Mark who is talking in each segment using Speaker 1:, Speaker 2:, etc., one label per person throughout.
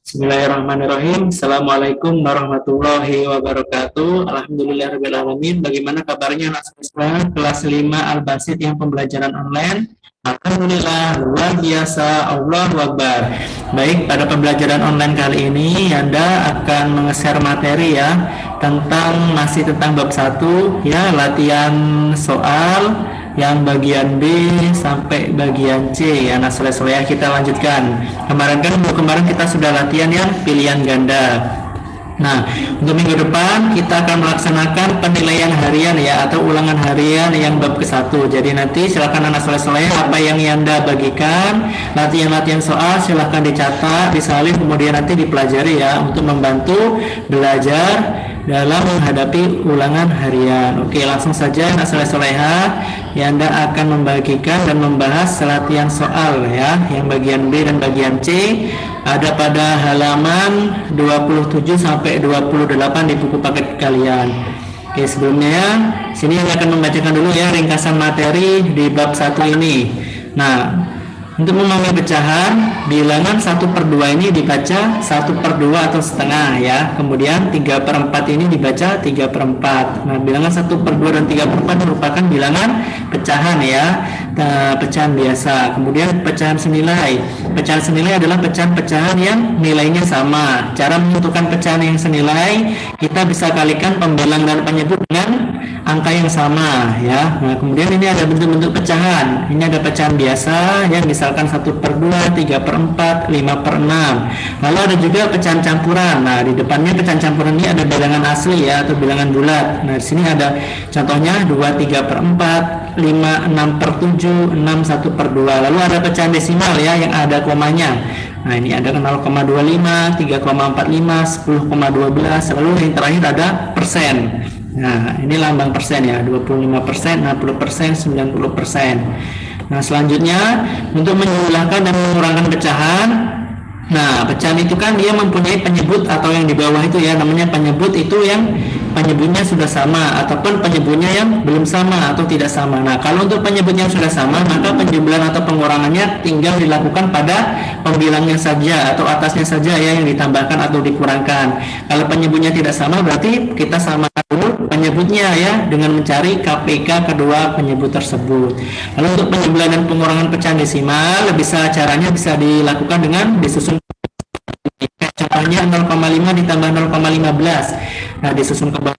Speaker 1: Bismillahirrahmanirrahim. Assalamualaikum warahmatullahi wabarakatuh. Alhamdulillahirrahmanirrahim. Bagaimana kabarnya anak siswa kelas 5 Al-Basit yang pembelajaran online? Alhamdulillah, luar biasa, Allahu Akbar. Baik, pada pembelajaran online kali ini Anda akan menge-share materi ya masih tentang bab 1 ya, latihan soal yang bagian B sampai bagian C ya. Nah, selesai kita lanjutkan. Kemarin kita sudah latihan yang pilihan ganda. Nah, untuk minggu depan kita akan melaksanakan penilaian harian ya, atau ulangan harian yang bab ke-1. Jadi nanti silakan anak soleh apa yang Anda bagikan, latihan-latihan soal silakan dicatat, disalin, kemudian nanti dipelajari ya, untuk membantu belajar dalam menghadapi ulangan harian. Oke, langsung saja anak soleha ya, Anda akan membagikan dan membahas latihan soal ya, yang bagian B dan bagian C ada pada halaman 27 sampai 28 di buku paket kalian. Oke, sebelumnya sini saya akan membacakan dulu ya ringkasan materi di bab 1 ini. Nah, untuk memahami pecahan, bilangan 1/2 ini dibaca 1/2 atau setengah ya. Kemudian 3/4 ini dibaca 3/4. Nah, bilangan 1/2 dan 3/4 merupakan bilangan pecahan ya, pecahan biasa. Kemudian pecahan senilai. Pecahan senilai adalah pecahan-pecahan yang nilainya sama. Cara menentukan pecahan yang senilai, kita bisa kalikan pembilang dan penyebut dengan angka yang sama ya. Nah, kemudian ini ada bentuk-bentuk pecahan. Ini ada pecahan biasa yang misalkan 1/2, 3/4, 5/6. Lalu ada juga pecahan campuran. Nah, di depannya pecahan campuran ini ada bilangan asli ya, atau bilangan bulat. Nah, di sini ada contohnya 2 3/4, 5 6/7, 6 1/2. Lalu ada pecahan desimal ya yang ada komanya. Nah, ini ada 0,25, 3,45, 10,12. Lalu yang terakhir ada persen. Nah, ini lambang persen ya, 25%, 60%, 90%. Nah, selanjutnya untuk menjumlahkan dan mengurangkan pecahan. Nah, pecahan itu kan dia mempunyai penyebut atau yang di bawah itu ya, namanya penyebut. Itu yang penyebutnya sudah sama ataupun penyebutnya yang belum sama atau tidak sama. Nah, kalau untuk penyebutnya sudah sama, maka penjumlahan atau pengurangannya tinggal dilakukan pada pembilangnya saja atau atasnya saja ya, yang ditambahkan atau dikurangkan. Kalau penyebutnya tidak sama, berarti kita samakan dulu penyebutnya ya dengan mencari KPK kedua penyebut tersebut. Lalu untuk penjumlahan dan pengurangan pecahan desimal, caranya bisa dilakukan dengan disusun. Contohnya 0,5 ditambah 0,15. Nah, disusun ke bawah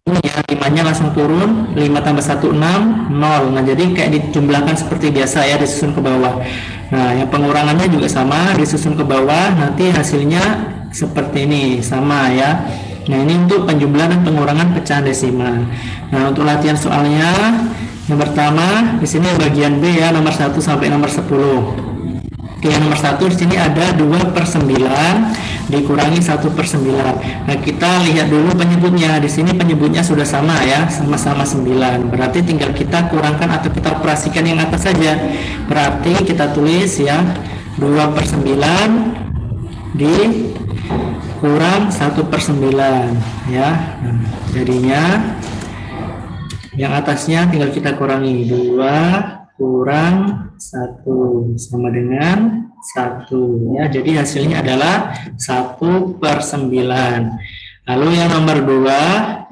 Speaker 1: ini ya, 5-nya langsung turun, 5 tambah 1 6, 0. Nah, jadi kayak dijumlahkan seperti biasa ya, disusun ke bawah. Nah, yang pengurangannya juga sama, disusun ke bawah, nanti hasilnya seperti ini, sama ya. Nah, ini untuk penjumlahan dan pengurangan pecahan desimal. Nah, untuk latihan soalnya yang pertama di sini bagian B ya, nomor 1 sampai nomor 10. Oke, yang nomor 1 di sini ada 2/9 dikurangi 1/9. Nah, kita lihat dulu penyebutnya. Di sini penyebutnya sudah sama ya, sama-sama 9. Berarti tinggal kita kurangkan atau kita operasikan yang atas saja. Berarti kita tulis ya 2/9 dikurang 1/9 ya. Nah, jadinya yang atasnya tinggal kita kurangi, 2 kurang 1 sama dengan 1 ya, jadi hasilnya adalah 1/9. Lalu yang nomor 2,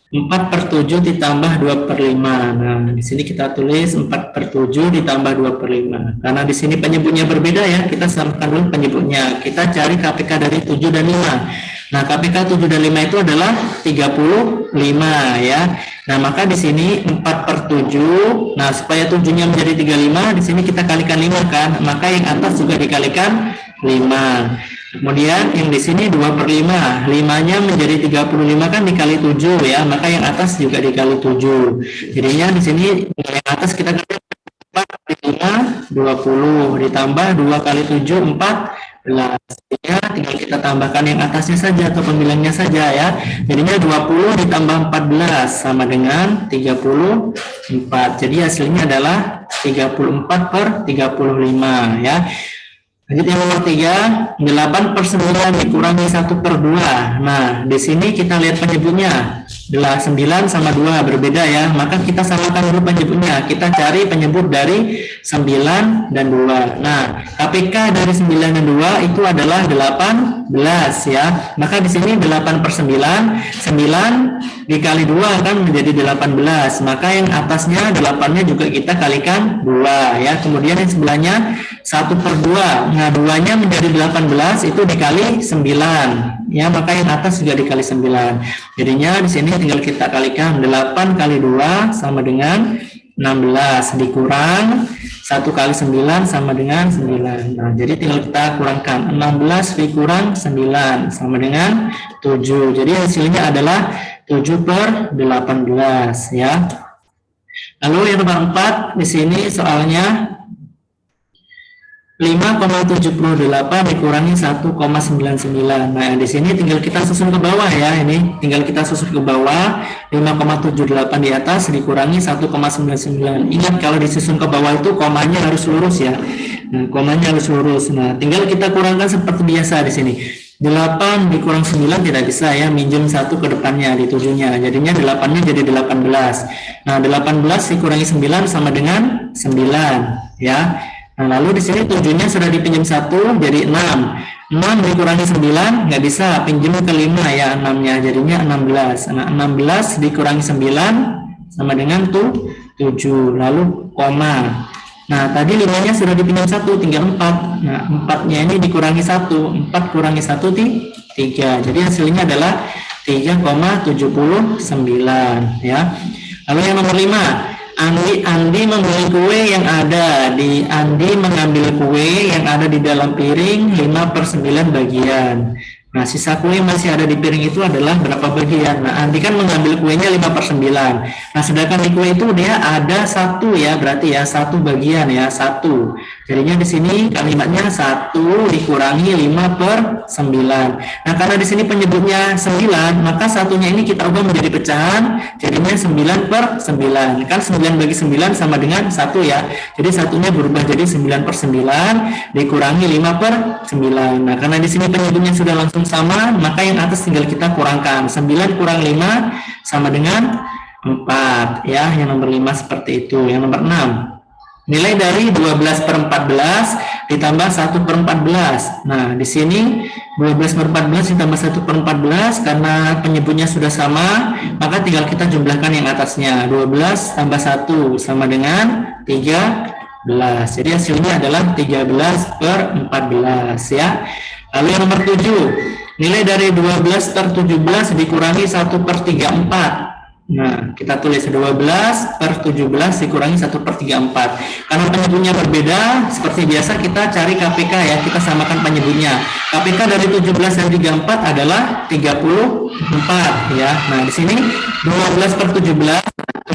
Speaker 1: 4/7 ditambah 2/5. Nah, di sini kita tulis 4/7 ditambah 2/5. Karena di sini penyebutnya berbeda ya, kita samakan dulu penyebutnya. Kita cari KPK dari 7 dan 5. Nah, KPK 7 dan 5 itu adalah 35 ya. Nah, maka di sini 4/7. Nah, supaya 7-nya menjadi 35, di sini kita kalikan 5 kan. Maka yang atas juga dikalikan 5. Kemudian yang di sini 2/5. 5-nya menjadi 35 kan dikali 7 ya. Maka yang atas juga dikali 7. Jadinya di sini yang atas kita kali 4/5 20 ditambah 2 kali 7 14. Ya, tinggal kita tambahkan yang atasnya saja atau pembilangnya saja ya. Jadinya 20 ditambah 14 sama dengan 34. Jadi hasilnya adalah 34/35 ya. Lanjut yang nomor 3, 8/9 dikurangi 1/2. Nah, di sini kita lihat penyebutnya. 9 sama 2 berbeda ya, maka kita samakan dulu penyebutnya. Kita cari penyebut dari 9 dan 2. Nah, KPK dari 9 dan 2 itu adalah 18 ya. Maka di sini 8 per 9, 9 dikali 2 kan menjadi 18. Maka yang atasnya 8-nya juga kita kalikan 2 ya. Kemudian yang sebelahnya 1 per 2. Nah, 2-nya menjadi 18 itu dikali 9 ya, maka yang atas juga dikali 9. Jadinya di sini tinggal kita kalikan 8 kali 2 sama dengan 16 dikurang 1 kali 9 sama dengan 9. Nah, jadi tinggal kita kurangkan 16 dikurang 9 sama dengan 7. Jadi hasilnya adalah 7 per 18 ya. Lalu yang nomor 4 di sini soalnya 5,78 dikurangi 1,99. Nah, di sini tinggal kita susun ke bawah ya. Ini tinggal kita susun ke bawah 5,78 di atas dikurangi 1,99. Ingat kalau disusun ke bawah itu komanya harus lurus ya. Nah, komanya harus lurus. Nah, tinggal kita kurangkan seperti biasa di sini. 8 dikurang 9 tidak bisa ya, minjem 1 ke depannya di 7-nya. Jadinya 8-nya jadi 18. Nah, 18 dikurangi 9 sama dengan 9 ya. Nah, lalu di sini 7-nya sudah dipinjam 1 jadi 6. 6 dikurangi 9 nggak bisa, pinjam ke 5 ya 6-nya, jadinya 16. Nah, 16 dikurangi 9 sama dengan 7. Lalu koma. Nah, tadi 5-nya sudah dipinjam 1, tinggal 4. Nah, 4-nya ini dikurangi 1. 4 kurangi 1 3. Jadi hasilnya adalah 3,79 ya. Lalu yang nomor 5. Andi membeli kue yang ada di Andi mengambil kue yang ada di dalam piring 5 per 9 bagian. Nah, sisa kue masih ada di piring itu adalah berapa bagian? Nah, Andi kan mengambil kuenya 5 per 9. Nah, sedangkan di kue itu dia ada 1 ya, berarti ya 1 bagian ya, 1. Jadinya di sini kalimatnya 1 dikurangi 5 per 9. Nah, karena di sini penyebutnya 9, maka satunya ini kita ubah menjadi pecahan, jadinya 9 per 9. Kan 9 bagi 9 sama dengan 1 ya. Jadi satunya berubah jadi 9 per 9 dikurangi 5 per 9. Nah, karena di sini penyebutnya sudah langsung sama, maka yang atas tinggal kita kurangkan. 9 kurang 5 sama dengan 4 ya. Yang nomor 5 seperti itu. Yang nomor 6, nilai dari 12 per 14 ditambah 1 per 14. Nah, di sini 12 per 14 ditambah 1 per 14, karena penyebutnya sudah sama, maka tinggal kita jumlahkan yang atasnya. 12 tambah 1 sama dengan 13. Jadi hasilnya adalah 13 per 14 ya. Lalu yang nomor 7, nilai dari 12 per 17 dikurangi 1 per 34. Nah, kita tulis 12 per 17 dikurangi 1 per 34. Karena penyebutnya berbeda, seperti biasa kita cari KPK ya, kita samakan penyebutnya. KPK dari 17 dan 34 adalah 34 ya. Nah, di sini 12 per 17,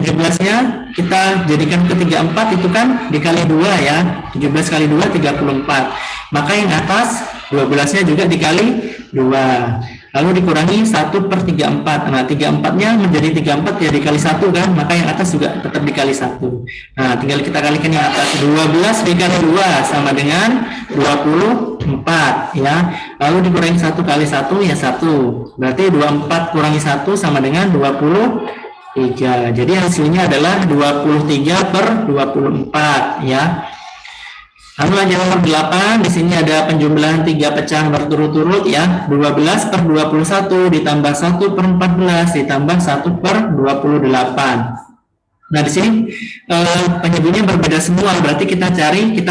Speaker 1: 17-nya kita jadikan ke 34 itu kan dikali 2 ya. 17 kali 2 34. Maka yang atas 12-nya juga dikali 2. Lalu dikurangi 1 per 34. Nah, 34-nya menjadi 34 ya dikali 1 kan, maka yang atas juga tetap dikali 1. Nah, tinggal kita kalikan yang atas. 12 dikali 2 sama dengan 24 ya. Lalu dikurangi 1 kali 1 ya 1. Berarti 24 kurangi 1 sama dengan 23. Jadi hasilnya adalah 23 per 24 ya. Lalu lanjut nomor 8, di sini ada penjumlahan 3 pecahan berturut-turut ya. 12 per 21 ditambah 1 per 14 ditambah 1 per 28. Nah, di sini penyebutnya berbeda semua, berarti kita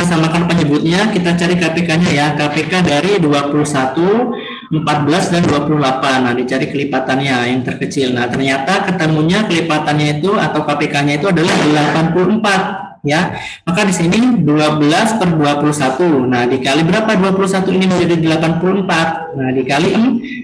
Speaker 1: samakan penyebutnya, kita cari KPK-nya ya. KPK dari 21, 14 dan 28. Nah, dicari kelipatannya yang terkecil. Nah, ternyata ketemunya kelipatannya itu atau KPK-nya itu adalah 84. Ya, maka di sini 12 per 21. Nah, dikali berapa 21 ini menjadi 84. Nah, dikali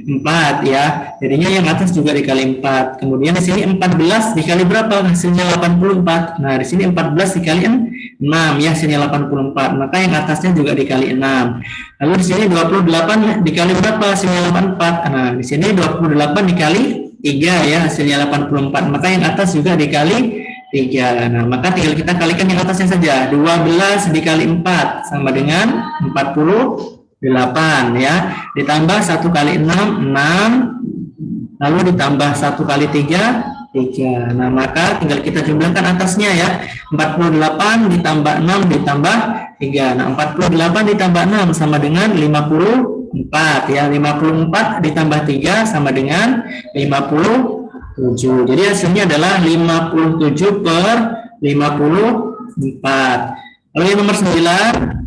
Speaker 1: 4 ya. Jadinya yang atas juga dikali 4. Kemudian di sini 14 dikali berapa? Hasilnya 84. Nah, di sini 14 dikali 6 ya, hasilnya 84. Maka yang atasnya juga dikali 6. Lalu di sini 28 dikali berapa? Hasilnya 84. Nah, di sini 28 dikali 3 ya, hasilnya 84. Maka yang atas juga dikali 3. Nah, maka tinggal kita kalikan yang atasnya saja. 12 dikali 4 sama dengan 48 ya. Ditambah 1 kali 6, 6. lalu ditambah 1 kali 3, 3. Nah, maka tinggal kita jumlahkan atasnya ya. 48 ditambah 6 ditambah 3. Nah, 48 ditambah 6 sama dengan 54 ya. 54 ditambah 3 sama dengan 57. Jadi hasilnya adalah 57 per 54. Lalu yang nomor 9.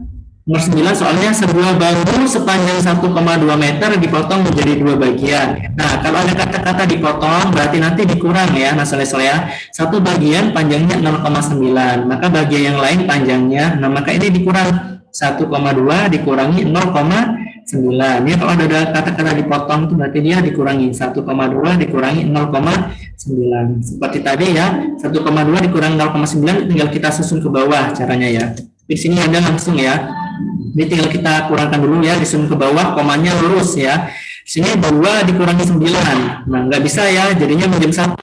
Speaker 1: Nomor 9 soalnya sebuah bambu sepanjang 1,2 meter dipotong menjadi 2 bagian. Nah, kalau ada kata-kata dipotong berarti nanti dikurang ya. Nah, soalnya ya, satu bagian panjangnya 0,9, maka bagian yang lain panjangnya. Nah, maka ini dikurang 1,2 dikurangi 0,9. Ya, kalau ada kata-kata dipotong itu berarti dia dikurangi 1,2 dikurangi 0,9. Seperti tadi ya, 1,2 dikurangi 0,9 tinggal kita susun ke bawah caranya ya. Di sini ada langsung ya. Ini tinggal kita kurangkan dulu ya, disusun ke bawah, komanya lurus ya. Sini 2 dikurangi 9. Nah, nggak bisa ya, jadinya minjem 1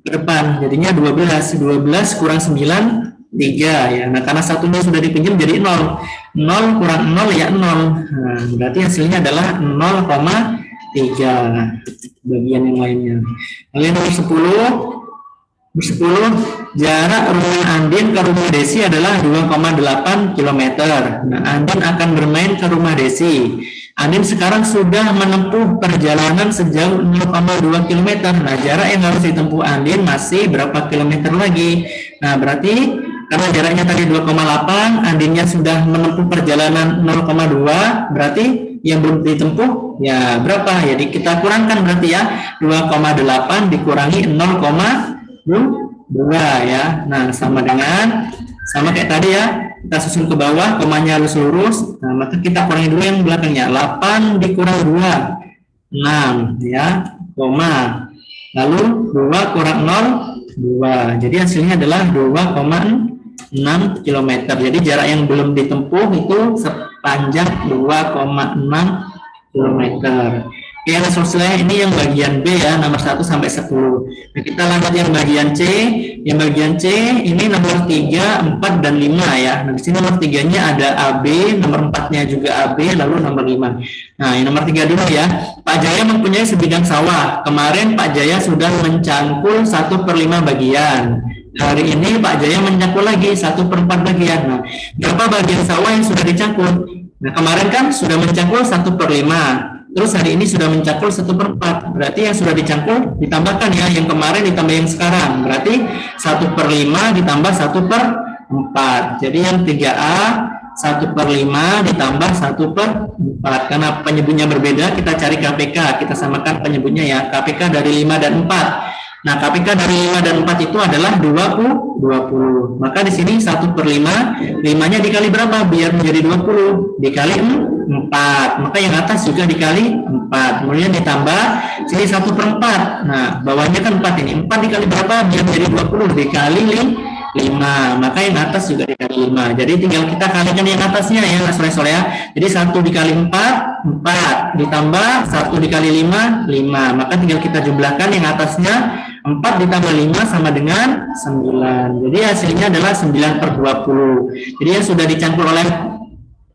Speaker 1: ke depan. Jadinya 12. 12 kurang 9, 3 ya. Nah, karena satunya sudah dipinjam jadi 0. 0 kurang 0 ya 0. Nah, berarti hasilnya adalah 0,3 bagian yang lainnya. Lalu nomor 10, jarak rumah Andin ke rumah Desi adalah 2,8 km. Nah, Andin akan bermain ke rumah Desi. Andin sekarang sudah menempuh perjalanan sejauh 0,2 km. Nah, jarak yang harus ditempuh Andin masih berapa kilometer lagi? Nah, berarti karena jaraknya tadi 2,8, Andinnya sudah menempuh perjalanan 0,2, berarti yang belum ditempuh ya berapa? Jadi kita kurangkan berarti ya, 2,8 dikurangi 0,2 ya. Nah, sama kayak tadi ya, kita susun ke bawah, komanya harus lurus. Nah, maka kita kurangi dulu yang belakangnya. 8 dikurang 2, 6 ya, koma. Lalu 2 kurang 0, 2. Jadi hasilnya adalah 2,6 km. Jadi jarak yang belum ditempuh itu sepanjang 2,6 km. Oke, selesai. Ini yang bagian B ya, nomor 1 sampai 10. Nah, kita lanjut yang bagian C. Yang bagian C ini nomor 3, 4 dan 5 ya. Nah, di sini nomor 3-nya ada AB, nomor 4-nya juga AB, lalu nomor 5. Nah, yang nomor 3 dulu ya. Pak Jaya mempunyai sebidang sawah. Kemarin Pak Jaya sudah mencangkul 1/5 bagian. Hari ini Pak Jaya mencangkul lagi 1/4 bagian. Nah, berapa bagian sawah yang sudah dicangkul? Nah, kemarin kan sudah mencangkul 1/5. Terus hari ini sudah mencangkul 1/4. Berarti yang sudah dicangkul ditambahkan ya, yang kemarin ditambah yang sekarang. Berarti 1/5 ditambah 1/4. Jadi yang 3A 1/5 ditambah 1/4. Karena penyebutnya berbeda, kita cari KPK. Kita samakan penyebutnya ya. KPK dari 5 dan 4. Nah, KPK dari 5 dan 4 itu adalah 20. Maka di sini 1/5, 5-nya dikali berapa? Biar menjadi 20. Dikali 4. Maka yang atas juga dikali 4. Kemudian ditambah sini 1/4. Nah, bawahnya kan 4 ini. 4 dikali berapa? Biar menjadi 20. Dikali 5. Maka yang atas juga dikali 5. Jadi tinggal kita kalikan yang atasnya ya, sore-sore ya. Jadi 1 dikali 4, 4. Ditambah 1 dikali 5, 5. Maka tinggal kita jumlahkan yang atasnya. 4 ditambah 5 sama dengan 9. Jadi hasilnya adalah 9/20. Jadi yang sudah dicangkul oleh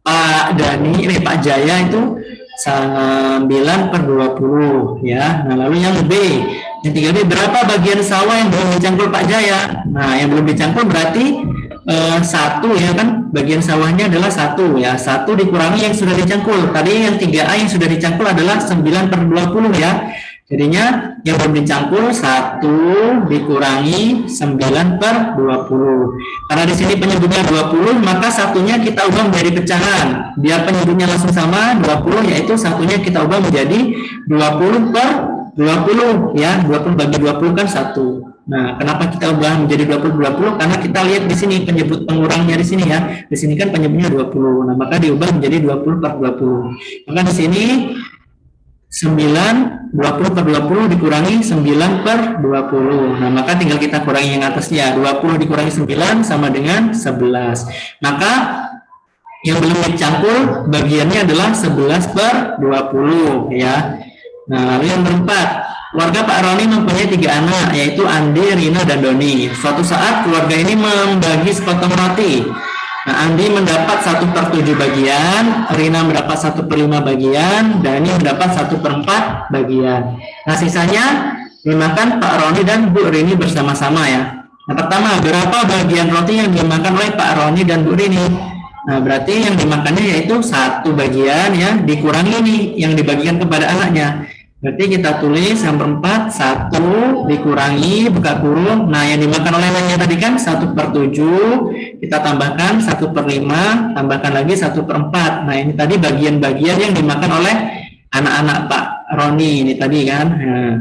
Speaker 1: Pak Pak Jaya itu 9/20 ya. Nah, lalu yang B, yang 3B, berapa bagian sawah yang belum dicangkul Pak Jaya? Nah, yang belum dicangkul berarti 1 ya kan, bagian sawahnya adalah 1 ya. 1 dikurangi yang sudah dicangkul. Tadi yang 3A yang sudah dicangkul adalah 9/20 ya. Jadinya yang belum dicangkul 1 dikurangi 9/20. Karena di sini penyebutnya 20, maka satunya kita ubah menjadi pecahan. Biar penyebutnya langsung sama 20, yaitu satunya kita ubah menjadi 20/20 ya. 20 bagi 20 kan 1. Nah, kenapa kita ubah menjadi 20/20? Karena kita lihat di sini penyebut pengurangnya di sini ya. Di sini kan penyebutnya 20. Nah, maka diubah menjadi 20/20. Maka di sini 20/20 dikurangi 9/20. Nah, maka tinggal kita kurangi yang atasnya. 20 dikurangi 9 sama dengan 11. Maka yang belum dicangkul bagiannya adalah 11/20 ya. Nah, lalu yang keempat, keluarga Pak Roni mempunyai 3 anak, yaitu Andi, Rina, dan Doni. Suatu saat keluarga ini membagi sepotong roti. Nah, Andi mendapat 1/7 bagian, Rina mendapat 1/5 bagian, Dani mendapat 1/4 bagian. Nah, sisanya dimakan Pak Roni dan Bu Rini bersama-sama ya. Yang pertama, berapa bagian roti yang dimakan oleh Pak Roni dan Bu Rini? Nah, berarti yang dimakannya yaitu 1 bagian ya, dikurangi nih yang dibagikan kepada anaknya. Berarti kita tulis yang perempat 1 dikurangi buka kurung. Nah, yang dimakan oleh anaknya tadi kan 1/7, kita tambahkan 1/5, tambahkan lagi 1/4. Nah, ini tadi bagian-bagian yang dimakan oleh anak-anak Pak Roni ini tadi kan. Nah,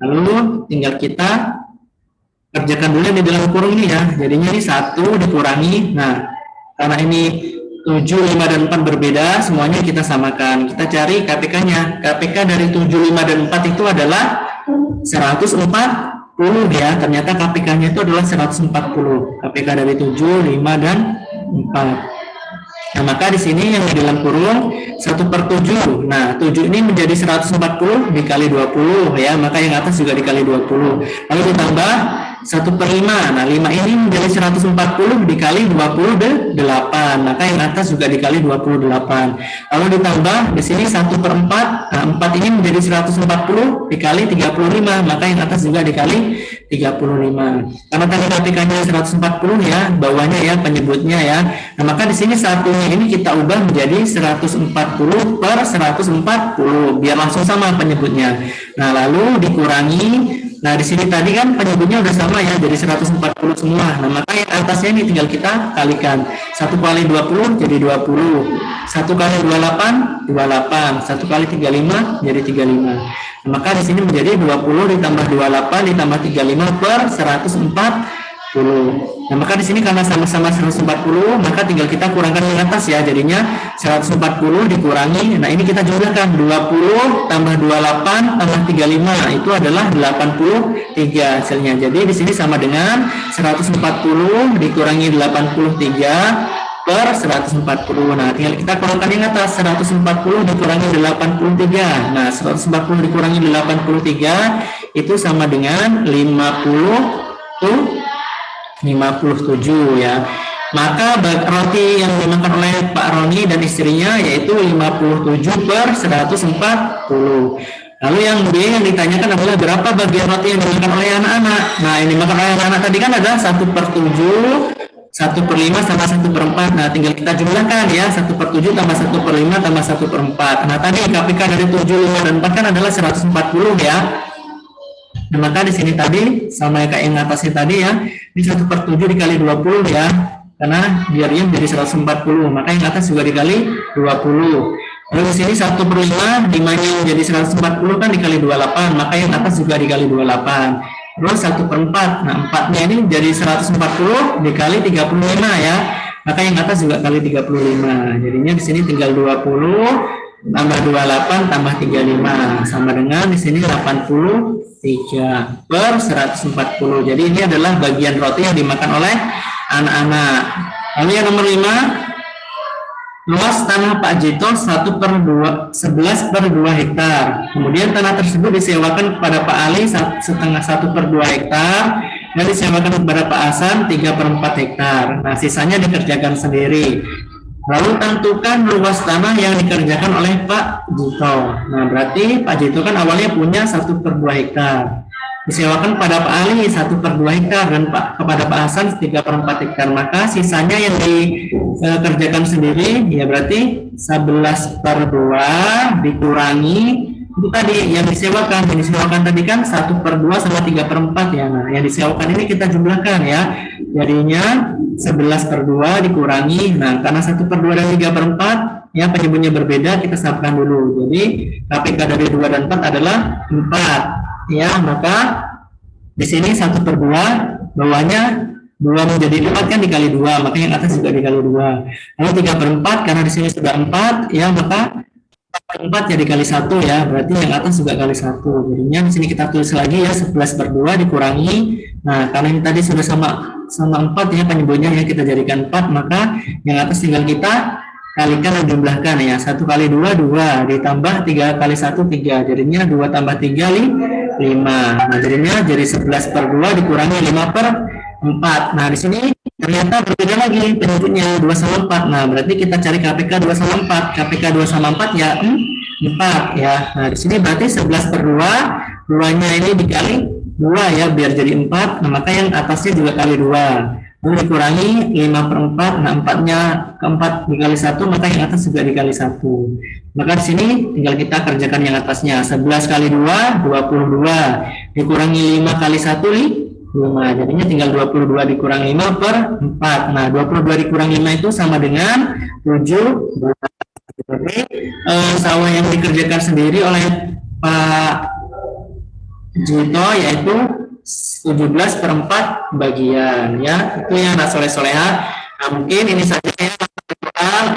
Speaker 1: lalu tinggal kita kerjakan dulu di dalam kurung ini ya. Jadinya ini 1 dikurangi. Nah, karena ini 7, 5, dan 4 berbeda, semuanya kita samakan. Kita cari KPK-nya. KPK dari 7, 5, dan 4 itu adalah 140 ya. Ternyata KPK-nya itu adalah 140. KPK dari 7, 5, dan 4. Nah, maka di sini yang di dalam kurung 1/7. Nah, 7 ini menjadi 140 dikali 20 ya, maka yang atas juga dikali 20. Lalu ditambah 1/5. Nah, 5 ini menjadi 140 dikali 28, maka yang atas juga dikali 28. Lalu ditambah di sini 1/4. Nah, 4 ini menjadi 140 dikali 35, maka yang atas juga dikali 35. Karena tadi KPK-nya 140 ya, bawahnya ya penyebutnya ya. Nah, maka di sini satunya ini kita ubah menjadi 140/140 biar langsung sama penyebutnya. Nah, lalu dikurangi. Nah, di sini tadi kan penyebutnya udah sama ya, jadi 140 semua. Nah, maka yang atasnya ini tinggal kita kalikan. 1 kali 20 jadi 20. 1 kali 28, 28. 1 kali 35 jadi 35. Nah, maka di sini menjadi 20 ditambah 28 ditambah 35/140. Nah, maka di sini karena sama-sama 140, maka tinggal kita kurangkan yang atas ya. Jadinya 140 dikurangi. Nah, ini kita jumlahkan 20 tambah 28 tambah 35 itu adalah 83 hasilnya. Jadi di sini sama dengan 140 dikurangi 83/140. Nah, tinggal kita kurangkan yang atas 140 dikurangi 83. Nah, 140 dikurangi 83 itu sama dengan 57 ya. Maka roti yang dimakan oleh Pak Roni dan istrinya yaitu 57/140. Lalu yang B yang ditanyakan adalah berapa bagian roti yang dimakan oleh anak-anak. Nah, yang dimakan oleh anak-anak tadi kan adalah 1/7, 1/5 sama 1/4. Nah, tinggal kita jumlahkan ya, 1/7 tambah 1/5 tambah 1/4. Nah, tadi KPK dari 7, 5, dan 4 kan adalah 140 ya. Nah, maka di sini tadi sama kayak yang atasnya tadi ya, ini 1/7 dikali 20 ya, karena biarnya menjadi 140, maka yang atas juga dikali 20. Lalu di sini 1/5 dimana menjadi 140 kan dikali 28, maka yang atas juga dikali 28. Terus 1/4, nah 4-nya ini jadi 140 dikali 35 ya, maka yang atas juga kali 35. Jadinya di sini tinggal 20 tambah 28 tambah 35 sama dengan di sini 83/140. Jadi ini adalah bagian roti yang dimakan oleh anak-anak. Lalu yang nomor 5, luas tanah Pak Jito 11/2 hektar. Kemudian tanah tersebut disewakan kepada Pak Ali 1/2 hektar dan disewakan kepada Pak Hasan 3/4 hektar. Nah, sisanya dikerjakan sendiri. Lalu tentukan luas tanah yang dikerjakan oleh Pak Jito. Nah, berarti Pak Jito kan awalnya punya 1/2 hektar. Disewakan pada Pak Ali 1/2 hektar dan kepada Pak Hasan 3/4 hektar. Maka sisanya yang dikerjakan sendiri ya berarti 11/2 dikurangi itu tadi yang disewakan. Yang disewakan tadi kan 1/2 sama 3/4 ya. Nah, yang disewakan ini kita jumlahkan ya. Jadinya 11/2 dikurangi. Nah, karena 1/2 dan 3/4 ya penyebutnya berbeda, kita samakan dulu. Jadi KPK dari 2 dan 4 adalah 4 ya, maka di sini 1/2 bawahnya 2 menjadi 4 kan dikali 2, maka yang atas juga dikali 2. Lalu 3/4 karena di sini sudah 4 ya, maka 4 ya dikali 1 ya, berarti yang atas juga kali 1. Jadinya di sini kita tulis lagi ya 11/2 dikurangi. Nah, karena ini tadi sudah sama 4 ya penyebutnya ya, kita jadikan 4, maka yang atas tinggal kita kalikan dan jumlahkan ya. 1 kali 2 2 ditambah 3 kali 1 3, jadinya 2 tambah 3 5. Nah, jadinya jadi 11/2 dikurangi 5/4. Nah, di sini Ternyata berbeda lagi penyebutnya 2 sama 4. Nah, berarti kita cari KPK 2 sama 4. KPK 2 sama 4 ya 4 ya. Nah, di sini berarti 11 per 2, 2-nya ini dikali 2 ya, biar jadi 4. Nah, maka yang atasnya juga kali 2. Lalu dikurangi 5 per 4, nah 4-nya keempat dikali 1, maka yang atas juga dikali 1. Maka di sini tinggal kita kerjakan yang atasnya. 11 kali 2, 22. Dikurangi 5 kali 1, 5. Jadinya tinggal 22 dikurang 5 per 4. Nah, 22 dikurang 5 itu sama dengan 7. Jadi sawah yang dikerjakan sendiri oleh Pak Juto yaitu 17 per 4 bagian ya. Itu yang anak soleh-soleha. Nah, mungkin ini saja ya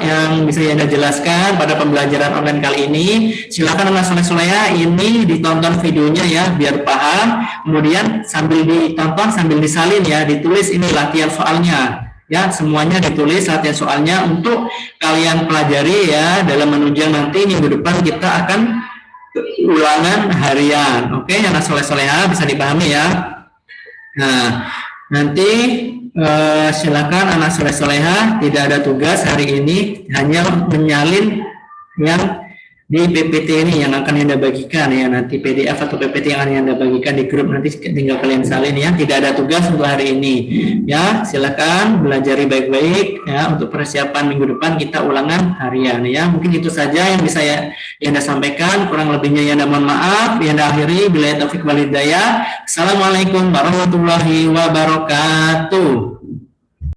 Speaker 1: yang bisa Anda jelaskan pada pembelajaran online kali ini. Silakan anak soleh-soleha ini ditonton videonya ya biar paham. Kemudian sambil ditonton sambil disalin ya, ditulis ini latihan soalnya. Ya, semuanya ditulis latihan soalnya untuk kalian pelajari ya dalam menunjang nanti minggu depan kita akan ulangan harian. Oke, anak soleh-soleha bisa dipahami ya. Nah, nanti silakan anak soleh-soleha, tidak ada tugas hari ini, hanya menyalin yang di PPT ini yang akan Anda bagikan ya, nanti PDF atau PPT yang akan Anda bagikan di grup, nanti tinggal kalian salin ya, tidak ada tugas untuk hari ini ya. Silakan belajari baik-baik ya, untuk persiapan minggu depan kita ulangan harian ya. Mungkin itu saja yang bisa yang Anda sampaikan, kurang lebihnya ya Anda mohon maaf. Yang Anda akhiri, billahi taufik wal hidayah. Assalamualaikum warahmatullahi wabarakatuh.